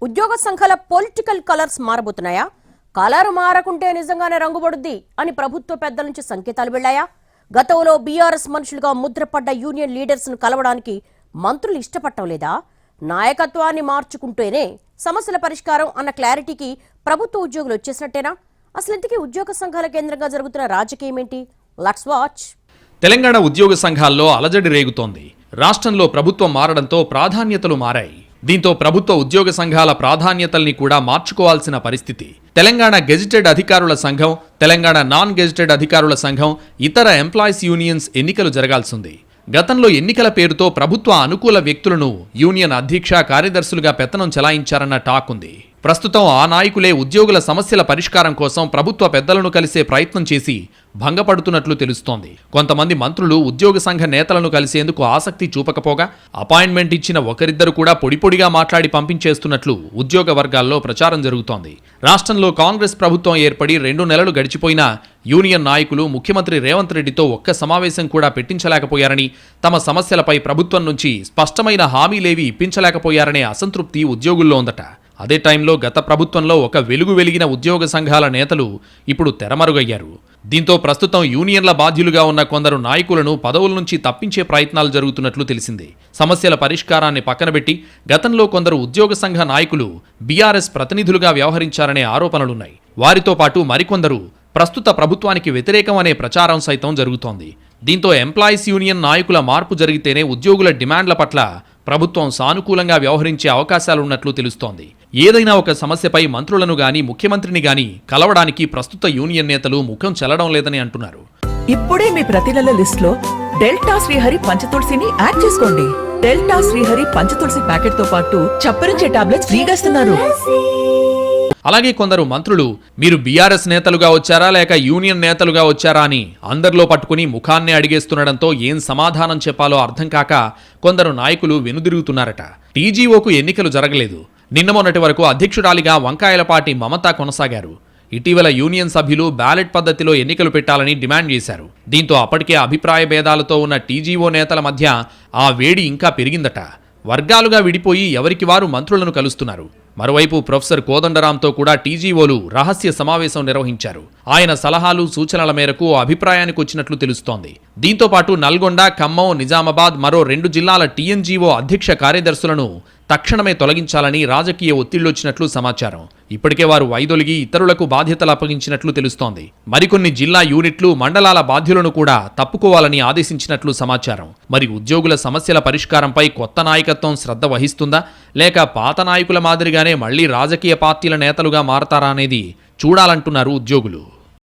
ఉద్యోగ సంఘాల political colours మారబోతున్నాయా? Colour మారకుంటే నిజంగానే రంగుపడుద్ది అని ప్రభుత్వ పెద్దల నుంచి సంకేతాలు వెళ్ళాయా? గతంలో బీఆర్ఎస్ మనుషులుగా ముద్రపడ్డ యూనియన్ లీడర్స్ ను కలవడానికి మంత్రులు ఇష్టపడటం లేదా? నాయకత్వాన్ని మార్చుకుంటేనే సమస్యల పరిష్కారం అన్న క్లారిటీకి ప్రభుత్వ ఉద్యోగులు వచ్చేసినట్టేనా? అసలు ఇంతకీ ఉద్యోగ సంఘాల కేంద్రంగా జరుగుతున్న రాజకీయం ఏంటి? Let's watch. తెలంగాణ ఉద్యోగ సంఘాల్లో అలజడి రేగుతోంది. రాష్ట్రంలో ప్రభుత్వం మారడంతో ప్రాధాన్యతలు మారాయి. దీంతో ప్రభుత్వ ఉద్యోగ సంఘాల ప్రాధాన్యతల్ని కూడా మార్చుకోవాల్సిన పరిస్థితి. తెలంగాణ గెజిటెడ్ అధికారుల సంఘం, తెలంగాణ నాన్ గెజిటెడ్ అధికారుల సంఘం, ఇతర ఎంప్లాయీస్ యూనియన్స్ ఎన్నికలు జరగాల్సింది. గతంలో ఎన్నికల పేరుతో ప్రభుత్వ అనుకూల వ్యక్తులను యూనియన్ అధ్యక్ష, కార్యదర్శులుగా పెత్తనం చెలాయించారన్న టాక్ ఉంది. ప్రస్తుతం ఆ నాయకులే ఉద్యోగుల సమస్యల పరిష్కారం కోసం ప్రభుత్వ పెద్దలను కలిసే ప్రయత్నం చేసి భంగపడుతున్నట్లు తెలుస్తోంది. కొంతమంది మంత్రులు ఉద్యోగ సంఘ నేతలను కలిసేందుకు ఆసక్తి చూపకపోగా అపాయింట్మెంట్ ఇచ్చిన ఒకరిద్దరు కూడా పొడిపొడిగా మాట్లాడి పంపించేస్తున్నట్లు ఉద్యోగ వర్గాల్లో ప్రచారం జరుగుతోంది. రాష్ట్రంలో కాంగ్రెస్ ప్రభుత్వం ఏర్పడి 2 నెలలు గడిచిపోయినా యూనియన్ నాయకులు ముఖ్యమంత్రి రేవంత్ రెడ్డితో ఒక్క సమావేశం కూడా పెట్టించలేకపోయారని, తమ సమస్యలపై ప్రభుత్వం నుంచి స్పష్టమైన హామీలేవి ఇప్పించలేకపోయారనే అసంతృప్తి ఉద్యోగుల్లో ఉందట. అదే టైంలో గత ప్రభుత్వంలో ఒక వెలుగు వెలిగిన ఉద్యోగ సంఘాల నేతలు ఇప్పుడు తెరమరుగయ్యారు. దీంతో ప్రస్తుతం యూనియన్ల బాధ్యులుగా ఉన్న కొందరు నాయకులను పదవుల నుంచి తప్పించే ప్రయత్నాలు జరుగుతున్నట్లు తెలిసింది. సమస్యల పరిష్కారాన్ని పక్కనబెట్టి గతంలో కొందరు ఉద్యోగ సంఘ నాయకులు బీఆర్ఎస్ ప్రతినిధులుగా వ్యవహరించారనే ఆరోపణలున్నాయి. వారితో పాటు మరికొందరు ప్రస్తుత ప్రభుత్వానికి వ్యతిరేకం అనే ప్రచారం సైతం జరుగుతోంది. దీంతో ఎంప్లాయీస్ యూనియన్ నాయకుల మార్పు జరిగితేనే ఉద్యోగుల డిమాండ్ల పట్ల ప్రభుత్వం సానుకూలంగా వ్యవహరించే అవకాశాలున్నట్లు తెలుస్తోంది. ఏదైనా ఒక సమస్యపై మంత్రులను గాని, ముఖ్యమంత్రిని గాని కలవడానికి ప్రస్తుత యూనియన్ నేతలు ముఖం చెల్లడం లేదని అంటున్నారు. ఇప్పుడే మీ ప్రతి నెల లిస్ట్ లో డెల్టా శ్రీహరి పంచతులసిని యాడ్ చేసుకోండి. డెల్టా శ్రీహరి పంచతులసి ప్యాకెట్ తో పాటు చప్పరించే టాబ్లెట్స్ ఫ్రీగా ఇస్తున్నారు. అలాగే కొందరు మంత్రులు మీరు బీఆర్ఎస్ నేతలుగా వచ్చారా లేక యూనియన్ నేతలుగా వచ్చారా అని అందరిలో పట్టుకుని ముఖాన్నే అడిగేస్తుండడంతో ఏం సమాధానం చెప్పాలో అర్థం కాక కొందరు నాయకులు వెనుదిరుగుతున్నారట. టీజీఓకు ఎన్నికలు జరగలేదు. నిన్న మొన్నటి వరకు అధ్యక్షురాలిగా వంకాయలపాటి మమత కొనసాగారు. ఇటీవల యూనియన్ సభ్యులు బ్యాలెట్ పద్ధతిలో ఎన్నికలు పెట్టాలని డిమాండ్ చేశారు. దీంతో అప్పటికే అభిప్రాయ భేదాలతో ఉన్న టీజీఓ నేతల మధ్య ఆ వేడి ఇంకా పెరిగిందట. వర్గాలుగా విడిపోయి ఎవరికి వారు మంత్రులను కలుస్తున్నారు. మరోవైపు ప్రొఫెసర్ కోదండరాంతో కూడా టీజీఓలు రహస్య సమావేశం నిర్వహించారు. ఆయన సలహాలు, సూచనల మేరకు అభిప్రాయానికి వచ్చినట్లు తెలుస్తోంది. దీంతో పాటు నల్గొండ, ఖమ్మం, నిజామాబాద్ మరో 2 జిల్లాల టీఎన్జీఓ అధ్యక్ష కార్యదర్శులను తక్షణమే తొలగించాలని రాజకీయ ఒత్తిళ్లొచ్చినట్లు సమాచారం. ఇప్పటికే వారు వైదొలిగి ఇతరులకు బాధ్యతలు అప్పగించినట్లు తెలుస్తోంది. మరికొన్ని జిల్లా యూనిట్లు, మండలాల బాధ్యులను కూడా తప్పుకోవాలని ఆదేశించినట్లు సమాచారం. మరి ఉద్యోగుల సమస్యల పరిష్కారంపై కొత్త నాయకత్వం శ్రద్ధ వహిస్తుందా లేక పాత నాయకుల మాదిరిగానే మళ్లీ రాజకీయ పార్టీల నేతలుగా మారతారా అనేది చూడాలంటున్నారు ఉద్యోగులు.